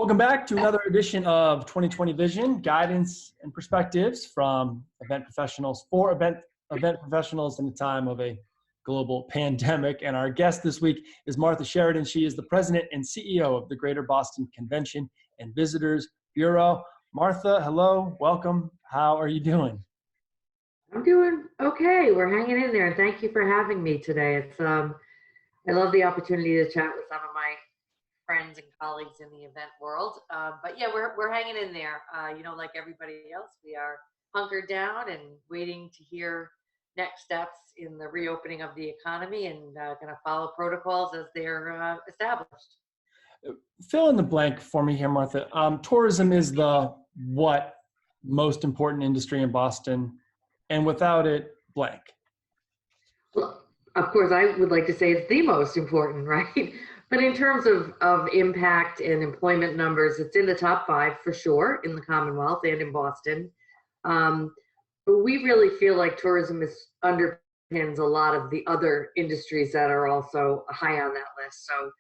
Welcome back to another edition of 2020 Vision, guidance and perspectives from event professionals for event professionals in the time of a global pandemic. And our guest this week is Martha Sheridan. She is the president and CEO of the Greater Boston Convention and Visitors Bureau. Martha, hello, welcome. How are you doing? I'm doing okay. We're hanging in there, and thank you for having me today. I love the opportunity to chat with some of my friends and colleagues in the event world. But yeah, we're hanging in there. Like everybody else, we are hunkered down and waiting to hear next steps in the reopening of the economy, and going to follow protocols as they're established. Fill in the blank for me here, Martha. Tourism is the what most important industry in Boston, and without it, blank. Well, of course, I would like to say it's the most important, right? But in terms of impact and employment numbers, it's in the top 5 for sure in the Commonwealth and in Boston. But we really feel like tourism underpins a lot of the other industries that are also high on that list. So,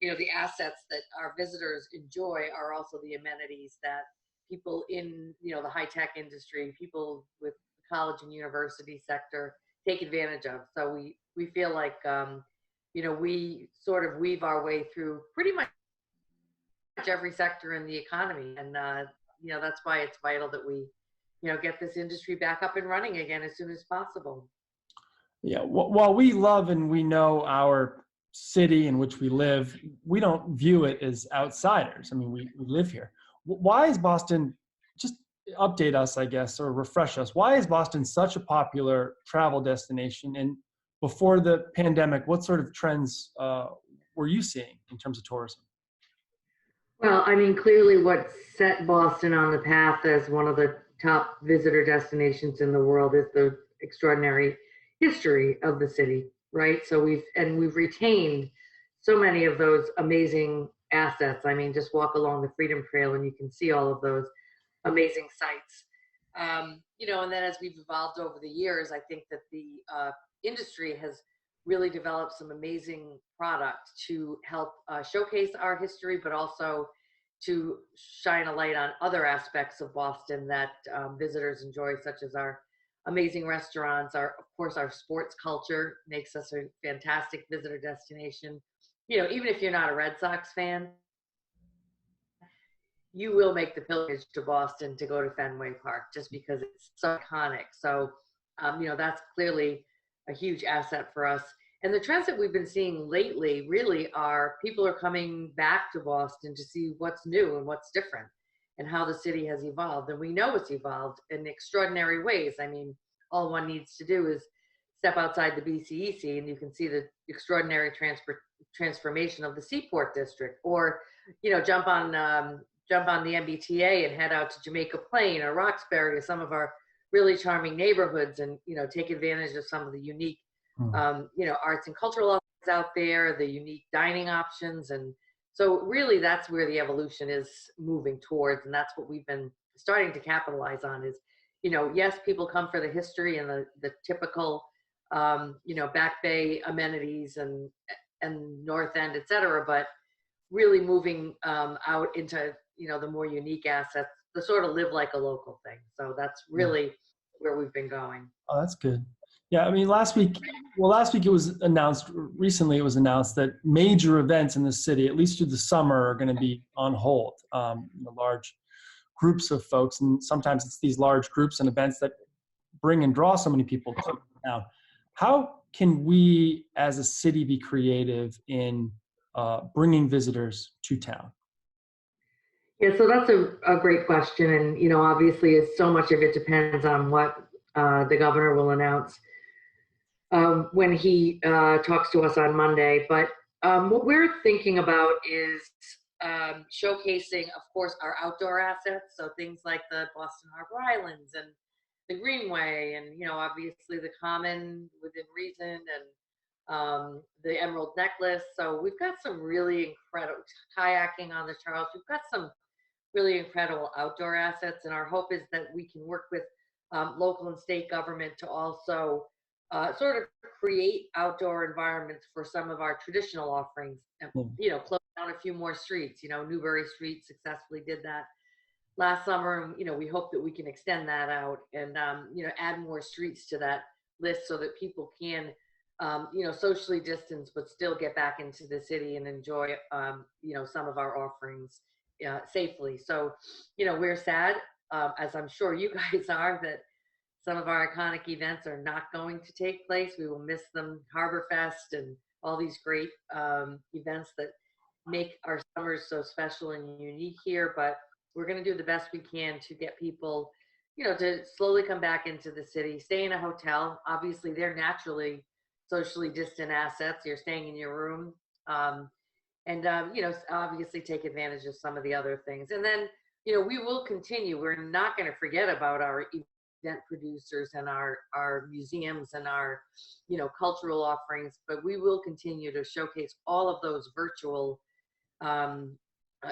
the assets that our visitors enjoy are also the amenities that people in, the high-tech industry, people with the college and university sector take advantage of. So we feel like, we sort of weave our way through pretty much every sector in the economy. And, that's why it's vital that we, get this industry back up and running again as soon as possible. Yeah, while we love and we know our city in which we live, we don't view it as outsiders. I mean, we live here. Why is Boston, just update us, I guess, or refresh us, why is Boston such a popular travel destination? And before the pandemic, what sort of trends were you seeing in terms of tourism? Well, I mean, clearly what set Boston on the path as one of the top visitor destinations in the world is the extraordinary history of the city, right? So we've retained so many of those amazing assets. I mean, just walk along the Freedom Trail and you can see all of those amazing sites. And then as we've evolved over the years, I think that the industry has really developed some amazing product to help showcase our history, but also to shine a light on other aspects of Boston that visitors enjoy, such as our amazing restaurants. Of course, our sports culture makes us a fantastic visitor destination. Even if you're not a Red Sox fan, you will make the pilgrimage to Boston to go to Fenway Park just because it's so iconic. So, that's clearly a huge asset for us. And the trends that we've been seeing lately really are people are coming back to Boston to see what's new and what's different and how the city has evolved. And we know it's evolved in extraordinary ways. I mean, all one needs to do is step outside the BCEC and you can see the extraordinary transformation of the Seaport District, or, jump on the MBTA and head out to Jamaica Plain or Roxbury or some of our really charming neighborhoods and, take advantage of some of the unique, arts and cultural offerings out there, the unique dining options. And so really that's where the evolution is moving towards. And that's what we've been starting to capitalize on is, yes, people come for the history and the typical, Back Bay amenities and North End, et cetera, but really moving out into, the more unique assets, the sort of live like a local thing. So that's really where we've been going. Oh, that's good. Yeah, I mean, last week it was announced, recently it was announced that major events in the city, at least through the summer, are going to be on hold. Large groups of folks, and sometimes it's these large groups and events that bring and draw so many people to town. How can we as a city be creative in bringing visitors to town? Yeah, so that's a great question. And, obviously, so much of it depends on what the governor will announce when he talks to us on Monday. But what we're thinking about is showcasing, of course, our outdoor assets. So things like the Boston Harbor Islands and the Greenway and, obviously the Common within reason and the Emerald Necklace. So we've got some really incredible kayaking on the Charles. We've got some really incredible outdoor assets. And our hope is that we can work with local and state government to also sort of create outdoor environments for some of our traditional offerings. And, Mm. close down a few more streets. Newbury Street successfully did that last summer, and we hope that we can extend that out and add more streets to that list so that people can socially distance but still get back into the city and enjoy some of our offerings safely. So we're sad, as I'm sure you guys are, that some of our iconic events are not going to take place. We will miss them. Harbor Fest and all these great events that make our summers so special and unique here. But we're going to do the best we can to get people, to slowly come back into the city, stay in a hotel. Obviously, they're naturally socially distant assets. You're staying in your room. And obviously take advantage of some of the other things. And then, we will continue. We're not going to forget about our event producers and our museums and our cultural offerings, but we will continue to showcase all of those virtual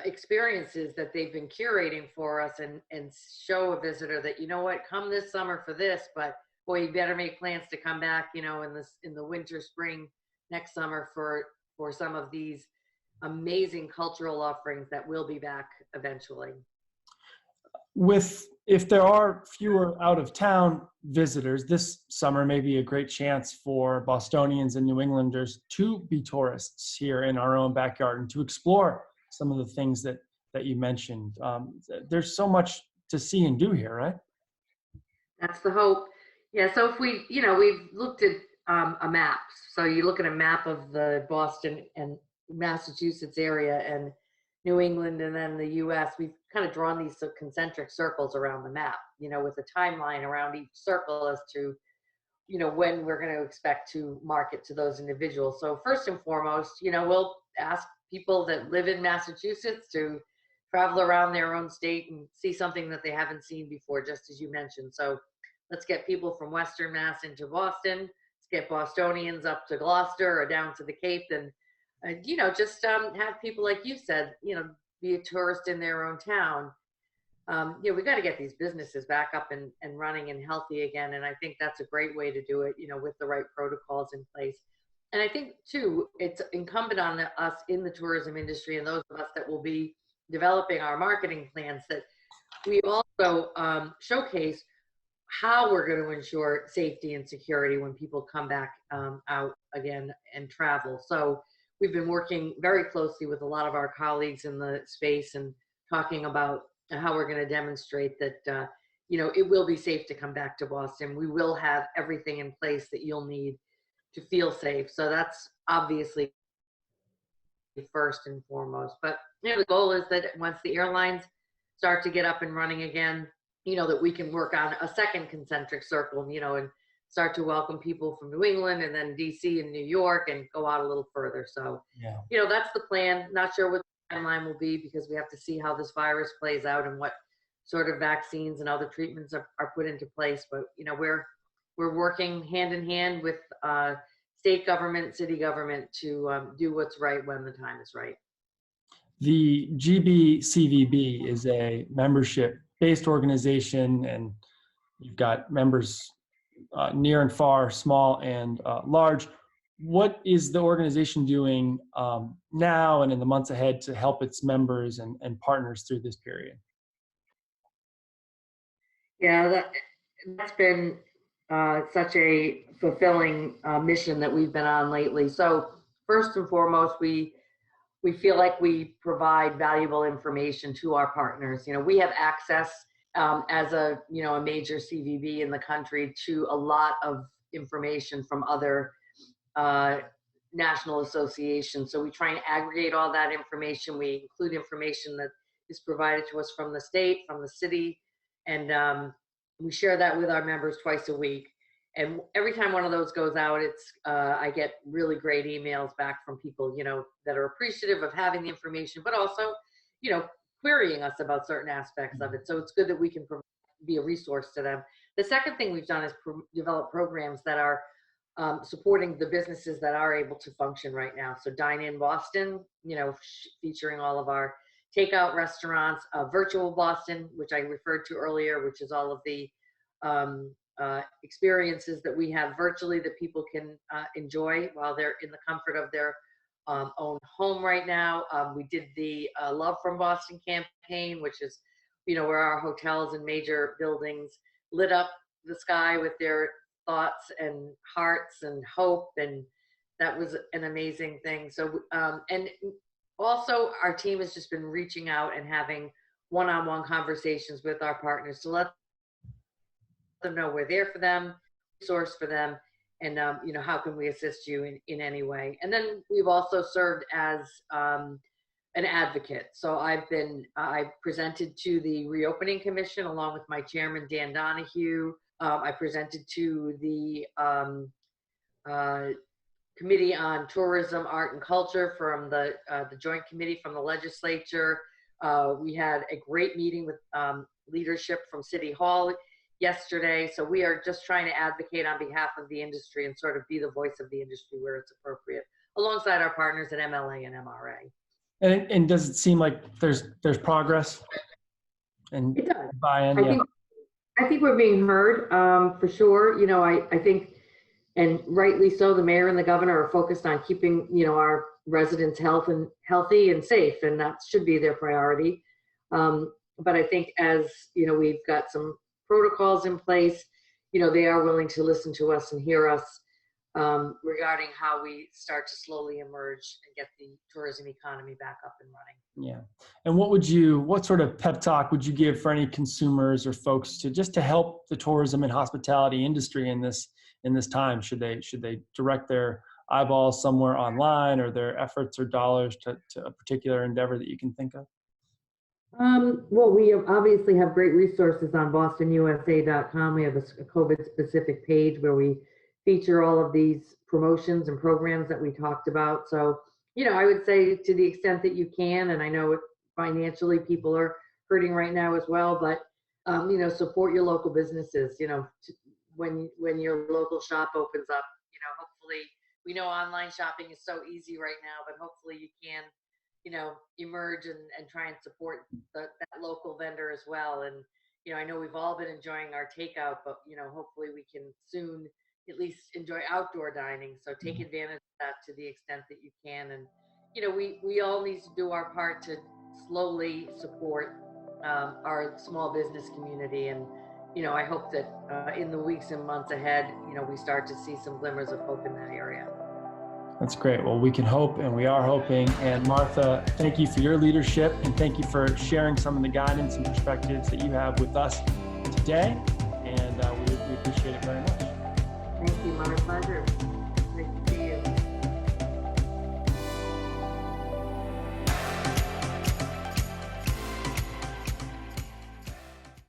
experiences that they've been curating for us, and show a visitor that, what, come this summer for this, but boy, you better make plans to come back in the winter, spring, next summer for some of these amazing cultural offerings that will be back eventually. If there are fewer out of town visitors, this summer may be a great chance for Bostonians and New Englanders to be tourists here in our own backyard and to explore some of the things that you mentioned. There's so much to see and do here, right? That's the hope. Yeah. So if we've looked at a map. So you look at a map of the Boston and Massachusetts area and New England and then the US, we've kind of drawn these concentric circles around the map, with a timeline around each circle as to, when we're going to expect to market to those individuals. So first and foremost, we'll ask people that live in Massachusetts to travel around their own state and see something that they haven't seen before, just as you mentioned. So let's get people from Western Mass into Boston. Let's get Bostonians up to Gloucester or down to the Cape, and just have people, like you said, be a tourist in their own town. We got to get these businesses back up and running and healthy again. And I think that's a great way to do it, with the right protocols in place. And I think, too, it's incumbent on us in the tourism industry and those of us that will be developing our marketing plans that we also showcase how we're going to ensure safety and security when people come back out again and travel. So we've been working very closely with a lot of our colleagues in the space and talking about how we're going to demonstrate that, it will be safe to come back to Boston. We will have everything in place that you'll need to feel safe. So that's obviously first and foremost. But, the goal is that once the airlines start to get up and running again, that we can work on a second concentric circle, and start to welcome people from New England and then DC and New York and go out a little further. So, Yeah. That's the plan. Not sure what the timeline will be because we have to see how this virus plays out and what sort of vaccines and other treatments are put into place. But, we're working hand in hand with state government, city government to do what's right when the time is right. The GBCVB is a membership-based organization, and you've got members near and far, small and large. What is the organization doing now and in the months ahead to help its members and partners through this period? Yeah, that's been such a fulfilling mission that we've been on lately. So first and foremost, we feel like we provide valuable information to our partners. We have access as a major CVB in the country to a lot of information from other national associations. So we try and aggregate all that information. We include information that is provided to us from the state, from the city, and we share that with our members twice a week. And every time one of those goes out, I get really great emails back from people, that are appreciative of having the information, but also, querying us about certain aspects of it. So it's good that we can be a resource to them. The second thing we've done is develop programs that are supporting the businesses that are able to function right now. So Dine in Boston, featuring all of our takeout restaurants, Virtual Boston, which I referred to earlier, which is all of the experiences that we have virtually that people can enjoy while they're in the comfort of their own home right now. We did the Love from Boston campaign, which is, where our hotels and major buildings lit up the sky with their thoughts and hearts and hope, and that was an amazing thing. So and also our team has just been reaching out and having one-on-one conversations with our partners to let them know we're there for them, source for them, and how can we assist you in any way. And then we've also served as an advocate. So I presented to the Reopening Commission along with my chairman, Dan Donahue. I presented to the Committee on Tourism, Art, and Culture from the Joint Committee from the legislature. We had a great meeting with leadership from City Hall yesterday. So we are just trying to advocate on behalf of the industry and sort of be the voice of the industry where it's appropriate, alongside our partners at MLA and MRA. And does it seem like there's progress? And it does. Buy-in, I think we're being heard for sure. I think, and rightly so, the mayor and the governor are focused on keeping our residents healthy and safe, and that should be their priority. But I think as we've got some protocols in place, they are willing to listen to us and hear us regarding how we start to slowly emerge and get the tourism economy back up and running. Yeah. And what sort of pep talk would you give for any consumers or folks to help the tourism and hospitality industry in this time? Should they direct their eyeballs somewhere online, or their efforts or dollars to a particular endeavor that you can think of? Well, we obviously have great resources on bostonusa.com. We have a COVID-specific page where we feature all of these promotions and programs that we talked about. So, I would say to the extent that you can, and I know financially people are hurting right now as well, but, support your local businesses, when your local shop opens up, hopefully, we know online shopping is so easy right now, but hopefully you can emerge and try and support that local vendor as well. And, I know we've all been enjoying our takeout, but, hopefully we can soon at least enjoy outdoor dining. So take advantage of that to the extent that you can. And, we all need to do our part to slowly support our small business community. And, I hope that in the weeks and months ahead, we start to see some glimmers of hope in that area. That's great. Well, we can hope, and we are hoping. And Martha, thank you for your leadership, and thank you for sharing some of the guidance and perspectives that you have with us today. And we appreciate it very much. Thank you. My pleasure.